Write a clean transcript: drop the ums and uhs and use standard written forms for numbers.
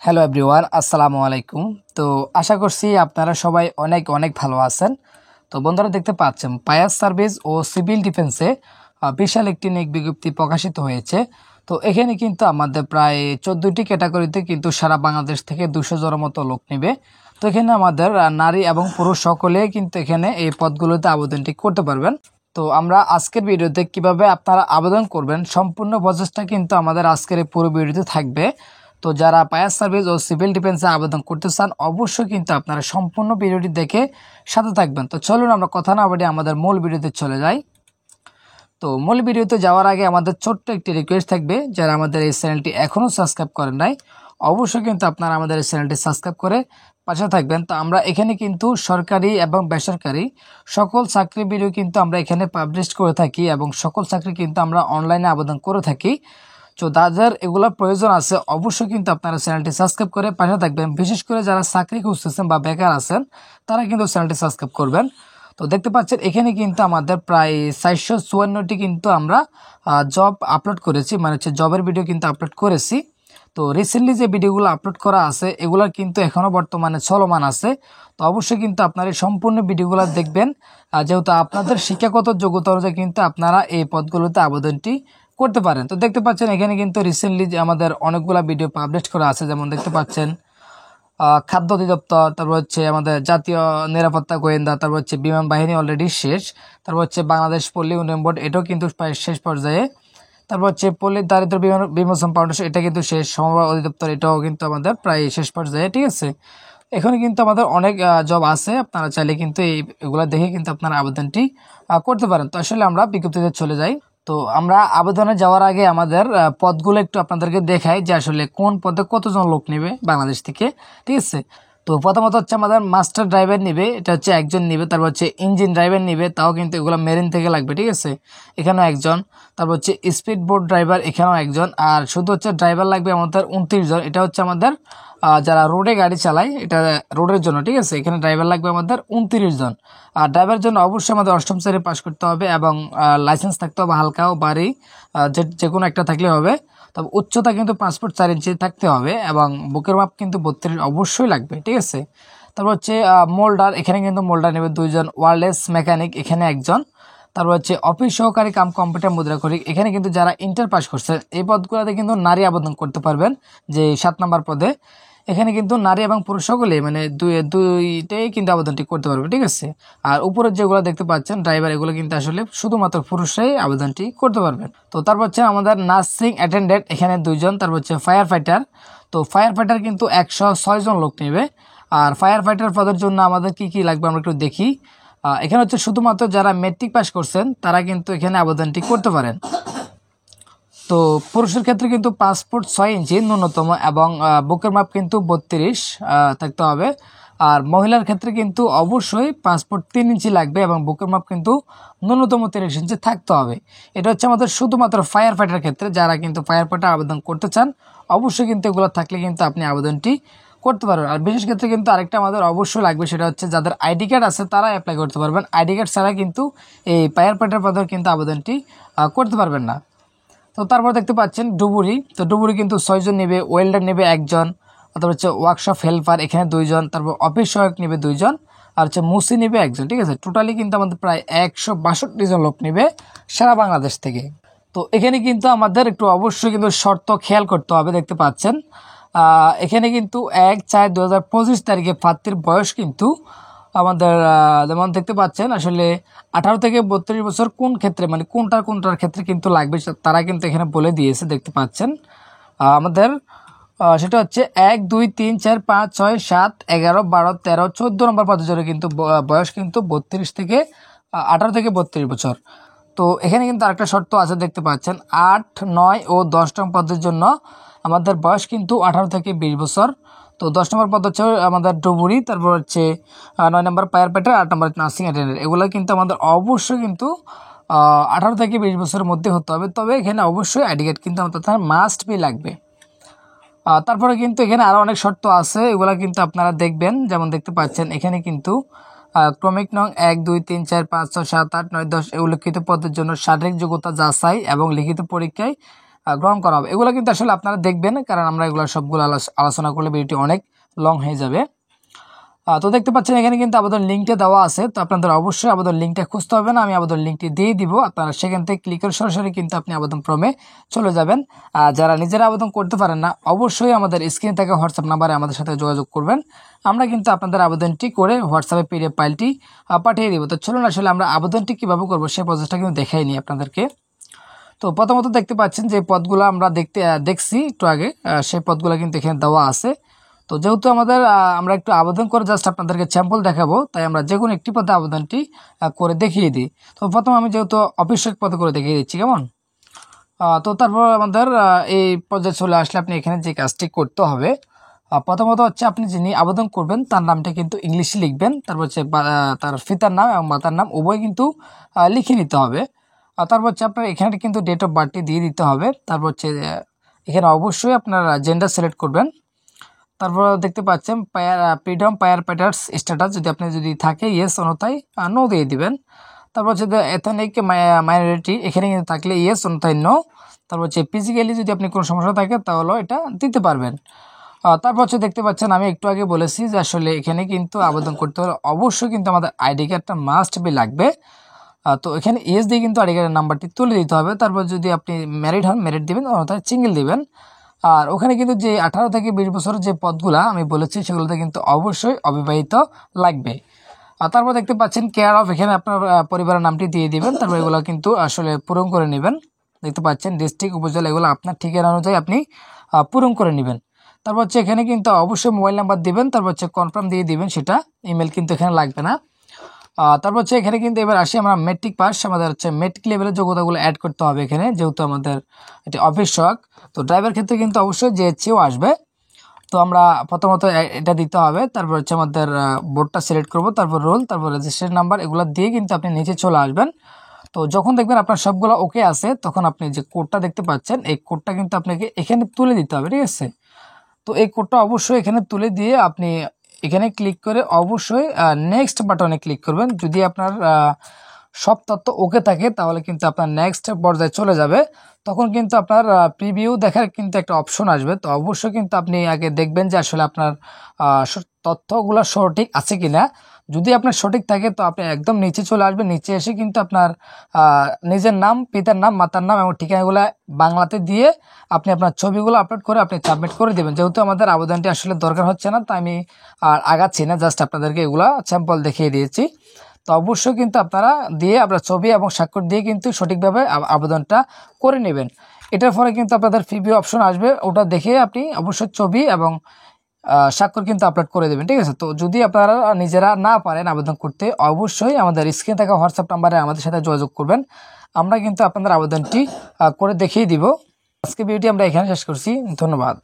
Hello everyone, আসসালামু আলাইকুম। তো আশা করছি আপনারা সবাই অনেক অনেক ভালো আছেন। তো বন্ধুরা, দেখতে পাচ্ছেন ফায়ার সার্ভিস ও সিভিল ডিফেন্সে বিশাল একটি নিয়োগ বিজ্ঞপ্তি প্রকাশিত হয়েছে। তো এখানে কিন্তু আমাদের প্রায় 14টি ক্যাটাগরিতে কিন্তু সারা বাংলাদেশ থেকে 200 জনের মতো লোক নেবে। তো এখানে আমাদের নারী এবং পুরুষ সকলে কিন্তু এখানে এই পদগুলোতে আবেদনটি করতে পারবেন। তো আমরা আজকের ভিডিওতে কিভাবে আপনারা আবেদন করবেন সম্পূর্ণ প্রসেসটা কিন্তু আমাদের আজকের এই পুরো ভিডিওতে থাকবে। তো যারা ফায়ার সার্ভিস ও সিভিল ডিফেন্সে আবেদন করতে চান অবশ্যই কিন্তু আপনারা সম্পূর্ণ ভিডিওটি দেখে সাথে থাকবেন। তো চলুন আমরা কথা না বলে আমাদের মূল ভিডিওতে চলে যাই। তো মূল ভিডিওতে যাওয়ার আগে আমাদের ছোট্ট একটি রিকোয়েস্ট থাকবে, যারা আমাদের এই চ্যানেলটি এখনও সাবস্ক্রাইব করেন নাই অবশ্যই কিন্তু আপনারা আমাদের এই চ্যানেলটি সাবস্ক্রাইব করে পাশে থাকবেন। তো আমরা এখানে কিন্তু সরকারি এবং বেসরকারি সকল চাকরির ভিডিও কিন্তু আমরা এখানে পাবলিশ করে থাকি এবং সকল চাকরি কিন্তু আমরা অনলাইনে আবেদন করে থাকি। তো যাদের এগুলোর প্রয়োজন আছে অবশ্যই কিন্তু আপনারা চ্যানেলটি সাবস্ক্রাইব করে পাশে থাকবেন। বিশেষ করে যারা চাকরি খুঁজতেছেন বা বেকার আছেন তারা কিন্তু চ্যানেলটি সাবস্ক্রাইব করবেন। তো দেখতে পাচ্ছেন এখানে কিন্তু আমাদের প্রায় 454টি কিন্তু আমরা জব আপলোড করেছি, মানে হচ্ছে জবের ভিডিও কিন্তু আপলোড করেছি। তো রিসেন্টলি যে ভিডিওগুলো আপলোড করা আছে এগুলোর কিন্তু এখনও বর্তমানে চলমান আছে। তো অবশ্যই কিন্তু আপনারা এই সম্পূর্ণ ভিডিওগুলো দেখবেন, যেহেতু আপনাদের শিক্ষাগত যোগ্যতা অনুযায়ী কিন্তু আপনারা এই পদগুলোতে আবেদনটি করতে পারেন। তো দেখতে পাচ্ছেন এখানে কিন্তু রিসেন্টলি যে আমাদের অনেকগুলো ভিডিও পাবলিশ করা আছে, যেমন দেখতে পাচ্ছেন খাদ্য অধিদপ্তর, তারপর হচ্ছে আমাদের জাতীয় নিরাপত্তা গোয়েন্দা, তারপর হচ্ছে বিমান বাহিনী অলরেডি শেষ, তারপর হচ্ছে বাংলাদেশ পল্লী উন্নয়ন বোর্ড এটাও কিন্তু প্রায় শেষ পর্যায়ে, তারপর হচ্ছে পল্লী দারিদ্র বিমোচন ফাউন্ডেশন এটা কিন্তু শেষ, সমবায় অধিদপ্তর এটাও কিন্তু আমাদের প্রায় শেষ পর্যায়ে। ঠিক আছে, এখানে কিন্তু আমাদের অনেক জব আছে, আপনারা চাইলে কিন্তু এগুলো দেখে কিন্তু আপনারা আবেদনটি করতে পারেন। তো আসলে আমরা বিজ্ঞপ্তিতে চলে যাই। তো আমরা আবেদনে যাওয়ার আগে আমাদের পদগুলো একটু আপনাদেরকে দেখাই যে আসলে কোন পদে কতজন লোক নেবে বাংলাদেশ থেকে। ঠিক আছে, তো প্রথমত হচ্ছে আমাদের মাস্টার ড্রাইভার নেবে, এটা হচ্ছে একজন নেবে। তারপর হচ্ছে ইঞ্জিন ড্রাইভার নেবে, তাও কিন্তু এগুলো মেরিন থেকে লাগবে। ঠিক আছে, এখানেও একজন। তারপর হচ্ছে স্পিড বোট ড্রাইভার, এখানেও একজন। আর শুধু হচ্ছে ড্রাইভার লাগবে আমাদের 29 জন, এটা হচ্ছে আমাদের যারা রোডে গাড়ি চালায় এটা রোডের জন্য। ঠিক আছে, এখানে ড্রাইভার লাগবে আমাদের 29 জন। আর ড্রাইভারের জন্য অবশ্যই আমাদের অষ্টম শ্রেণী পাস করতে হবে এবং লাইসেন্স থাকতে হবে হালকা ও বাড়ি, যে কোনো একটা থাকলে হবে। তবে উচ্চতা কিন্তু 5 ফুট 4 ইঞ্চি থাকতে হবে এবং বুকের মাপ কিন্তু 32 অবশ্যই লাগবে। ঠিক আছে, তারপর হচ্ছে মোল্ডার, এখানে কিন্তু মোল্ডার নেবে 2 জন। ওয়্যারলেস মেকানিক এখানে একজন। তারপর হচ্ছে অফিস সহকারী কাম কম্পিউটার মুদ্রাক্ষরিক, এখানে কিন্তু যারা ইন্টার পাস করছে এই পদগুলোতে কিন্তু নারী আবেদন করতে পারবেন, যে 7 নম্বর পদে। এখানে কিন্তু নারী এবং পুরুষ সকলে মানে দুইটাই কিন্তু আবেদনটি করতে পারবে। ঠিক আছে, আর উপরের যেগুলো দেখতে পাচ্ছেন ড্রাইভার, এগুলো কিন্তু আসলে শুধুমাত্র পুরুষরাই আবেদনটি করতে পারবেন। তো তারপর হচ্ছে আমাদের নার্সিং অ্যাটেন্ডেন্ট, এখানে 2 জন। তারপর হচ্ছে ফায়ার ফাইটার, তো ফায়ার ফাইটার কিন্তু 106 জন লোক নেবে। আর ফায়ার ফাইটার পদের জন্য আমাদের কি কি লাগবে আমরা একটু দেখি। এখানে হচ্ছে শুধুমাত্র যারা মেট্রিক পাস করছেন তারা কিন্তু এখানে আবেদনটি করতে পারেন। তো পুরুষের ক্ষেত্রে কিন্তু 5 ফুট 6 ইঞ্চি ন্যূনতম এবং বুকের মাপ কিন্তু 32 থাকতে হবে। আর মহিলার ক্ষেত্রে কিন্তু অবশ্যই 5 ফুট 3 ইঞ্চি লাগবে এবং বুকের মাপ কিন্তু ন্যূনতম 30 ইঞ্চি থাকতে হবে। এটা হচ্ছে আমাদের শুধুমাত্র ফায়ার ফাইটার ক্ষেত্রে, যারা কিন্তু ফায়ার ফাইটার আবেদন করতে চান অবশ্যই কিন্তু এগুলো থাকলে কিন্তু আপনি আবেদনটি করতে পারবেন। আর বিশেষ ক্ষেত্রে কিন্তু আরেকটা আমাদের অবশ্যই লাগবে, সেটা হচ্ছে যাদের আইডি কার্ড আছে তারা অ্যাপ্লাই করতে পারবেন। আইডি কার্ড ছাড়া কিন্তু এই ফায়ার ফাইটার পদের কিন্তু আবেদনটি করতে পারবেন না। তো তারপর দেখতে পাচ্ছেন ডুবুরি, তো ডুবুরি কিন্তু 6 জন নেবে। ওয়েল্ডার নেবে একজন। তারপর হচ্ছে ওয়ার্কশপ হেল্পার, এখানে 2 জন। তারপর অফিস সহায়ক নেবে 2 জন। আর হচ্ছে মুসি নেবে একজন। ঠিক আছে, টোটালি কিন্তু আমাদের প্রায় 162 জন লোক নেবে সারা বাংলাদেশ থেকে। তো এখানে কিন্তু আমাদের একটু অবশ্যই কিন্তু শর্ত খেয়াল করতে হবে। দেখতে পাচ্ছেন এখানে কিন্তু 1/4/2025 তারিখে প্রার্থীর বয়স কিন্তু আমাদের যেমন দেখতে পাচ্ছেন আসলে 18 থেকে 32 বছর কোন ক্ষেত্রে মানে কোনটার ক্ষেত্রে কিন্তু লাগবে তারা কিন্তু এখানে বলে দিয়েছে। দেখতে পাচ্ছেন আমাদের সেটা হচ্ছে 1 2 3 4 5 6 7 11 12 13 14 নম্বর পদের জন্য কিন্তু বয়স কিন্তু 32 থেকে 18 থেকে 32 বছর। তো এখানে কিন্তু আরেকটা শর্ত আছে, দেখতে পাচ্ছেন 8 9 ও 10 নং পদের জন্য আমাদের বয়স কিন্তু 18 থেকে 20 বছর। তো 10 নম্বর পদ হচ্ছে আমাদের ডুবুরি, তারপর হচ্ছে 9 নম্বর ফায়ার ফাইটার, 8 নম্বর নার্সিং অ্যাটেন্ডেন্ট, এগুলো কিন্তু আমাদের অবশ্যই কিন্তু 18 থেকে 20 বছরের মধ্যে হতে হবে। তবে এখানে অবশ্যই আইডি কার্ড কিন্তু আমাদের মাস্ট বি লাগবে। তারপরে কিন্তু এখানে আরও অনেক শর্ত আছে, এগুলো কিন্তু আপনারা দেখবেন। যেমন দেখতে পাচ্ছেন এখানে কিন্তু ক্রমিক নং 1 2 3 4 5 6 7 8 9 10 উল্লেখিত পদের জন্য শারীরিক যোগ্যতা যাচাই এবং লিখিত পরীক্ষায় গ্রহণ করা হবে। এগুলো কিন্তু আসলে আপনারা দেখবেন, কারণ আমরা এগুলো সবগুলো আলোচনা করলে ভিডিওটি অনেক লং হয়ে যাবে। তো দেখতে পাচ্ছেন এখানে কিন্তু আবেদন লিঙ্কটা দেওয়া আছে। তো আপনাদের অবশ্যই আবেদন লিঙ্কটা খুঁজতে হবে না, আমি আবেদন লিঙ্কটি দিয়ে দিব। আপনারা সেখান থেকে ক্লিক করে সরাসরি কিন্তু আপনি আবেদন ফর্মে চলে যাবেন। যারা নিজেরা আবেদন করতে পারেন না, অবশ্যই আমাদের স্ক্রিনে থাকা হোয়াটসঅ্যাপ নাম্বারে আমাদের সাথে যোগাযোগ করবেন। আমরা কিন্তু আপনাদের আবেদনটি করে হোয়াটসঅ্যাপে পিডিএফ ফাইলটি পাঠিয়ে দিব। তো চলুন আসলে আমরা আবেদনটি কীভাবে করবো সেই প্রসেসটা কিন্তু দেখাই নিই আপনাদেরকে। তো প্রথমত দেখতে পাচ্ছেন যে পদগুলো আমরা দেখছি একটু আগে, সেই পদগুলো কিন্তু এখানে দেওয়া আছে। তো যেহেতু আমরা একটু আবেদন করে জাস্ট আপনাদেরকে স্যাম্পল দেখাবো, তাই আমরা যে কোনো একটি পদে আবেদনটি করে দেখিয়ে দিই। তো প্রথম আমি যেহেতু অফিস সহায়ক পদে করে দেখিয়ে দিচ্ছি, কেমন। তো তারপর আমাদের এই পর্যায়ে চলে আসলে আপনি এখানে যে কাজটি করতে হবে, প্রথমত হচ্ছে আপনি যিনি আবেদন করবেন তার নামটা কিন্তু ইংলিশে লিখবেন। তারপর হচ্ছে তার পিতার নাম এবং মাতার নাম উভয় কিন্তু লিখে নিতে হবে। তারপর হচ্ছে আপনার এখানে কিন্তু ডেট অফ বার্থটি দিয়ে দিতে হবে। তারপর হচ্ছে এখানে অবশ্যই আপনার জেন্ডার সিলেক্ট করবেন। তারপর দেখতে পাচ্ছেন ফ্রিডম ফায়ার ফাইটার্স স্ট্যাটাস যদি থাকে ইয়েস অন্যথায় নো দিয়ে দিবেন। তারপর হচ্ছে এথনিক মাইনরিটি এখানে কিন্তু থাকলে ইয়েস অন্যথায় নো। তারপর হচ্ছে ফিজিক্যালি যদি আপনি কোনো সমস্যা থাকে তাহলে এটা দিতে পারবেন। তারপর হচ্ছে দেখতে পাচ্ছেন আমি একটু আগে বলেছি যে আসলে এখানে কিন্তু আবেদন করতে হলে অবশ্যই কিন্তু আমাদের আইডি কার্ডটা মাস্ট বি লাগবে। তো এখানে ইয়েস দিয়ে কিন্তু আইডি কার্ডের নাম্বারটি তুলে দিতে হবে। তারপর যদি আপনি ম্যারিড হন ম্যারিড দিবেন, অন্যথায় সিঙ্গেল দিবেন। আর ওখানে কিন্তু যে 18 থেকে 20 বছরের যে পদগুলা আমি বলেছি সেগুলোতে কিন্তু অবশ্যই অবিবাহিত লাগবে। আর তারপর দেখতে পাচ্ছেন কেয়ার অফ, এখানে আপনার পরিবারের নামটি দিয়ে দিবেন। তারপর এগুলো কিন্তু আসলে পূরণ করে নেবেন। দেখতে পাচ্ছেন ডিস্ট্রিক্ট উপজেলা এগুলো আপনার ঠিকানা অনুযায়ী আপনি পূরণ করে নেবেন। তারপর হচ্ছে এখানে কিন্তু অবশ্যই মোবাইল নাম্বার দিবেন। তারপর হচ্ছে কনফার্ম দিয়ে দিবেন, সেটা ইমেল কিন্তু এখানে লাগবে না। তারপর হচ্ছে এখানে কিন্তু এবার আসি আমরা মেট্রিক পাস, আমাদের হচ্ছে মেট্রিক লেভেলের যোগ্যতাগুলো অ্যাড করতে হবে এখানে, যেহেতু আমাদের এটি অফিস সহায়ক। তো ড্রাইভার ক্ষেত্রে কিন্তু অবশ্যই জিএসসিও আসবে। তো আমরা প্রথমত এটা দিতে হবে। তারপর হচ্ছে আমাদের বোর্ডটা সিলেক্ট করব, তারপর রোল, তারপর রেজিস্ট্রেশন নাম্বার, এগুলো দিয়ে কিন্তু আপনি নিচে চলে আসবেন। তো যখন দেখবেন আপনার সবগুলো ওকে আছে, তখন আপনি যে কোডটা দেখতে পাচ্ছেন এই কোডটা কিন্তু আপনাকে এখানে তুলে দিতে হবে, ঠিক আছে। তো এই কোডটা অবশ্যই এখানে তুলে দিয়ে আপনি এখানে ক্লিক করে অবশ্যই নেক্সট বাটনে ক্লিক করবেন। যদি আপনার সব তথ্য ওকে থাকে তাহলে কিন্তু আপনার নেক্সট পর্যায়ে চলে যাবে। তখন কিন্তু আপনার প্রিভিউ দেখার কিন্তু একটা অপশন আসবে। তো অবশ্যই কিন্তু আপনি আগে দেখবেন যে আসলে আপনার তথ্যগুলো সঠিক আছে কিনা। যদি আপনার সঠিক থাকে তো আপনি একদম নিচে চলে আসবেন। নিচে এসে কিন্তু আপনার নিজের নাম, পিতার নাম, মাতার নাম এবং ঠিকানাগুলো বাংলাতে দিয়ে আপনি আপনার ছবিগুলো আপলোড করে আপনি সাবমিট করে দেবেন। যেহেতু আমাদের আবেদনটি আসলে দরকার হচ্ছে না, তাই আমি আর আগাচ্ছি না, জাস্ট আপনাদেরকে এগুলা স্যাম্পল দেখিয়ে দিয়েছি। তো অবশ্যই কিন্তু আপনারা দিয়ে আপনার ছবি এবং স্বাক্ষর দিয়ে কিন্তু সঠিকভাবে আবেদনটা করে নেবেন। এটার পরে কিন্তু আপনাদের প্রিভিউ অপশন আসবে, ওটা দেখে আপনি অবশ্যই ছবি এবং স্বাক্ষর কিন্তু আপলোড করে দেবেন, ঠিক আছে। তো যদি আপনারা নিজেরা না পারেন আবেদন করতে, অবশ্যই আমাদের স্ক্রিনে থাকা হোয়াটসঅ্যাপ নাম্বারে আমাদের সাথে যোগাযোগ করবেন। আমরা কিন্তু আপনাদের আবেদনটি করে দেখিয়ে দিব। আজকে ভিডিওটি আমরা এখানে শেষ করছি, ধন্যবাদ।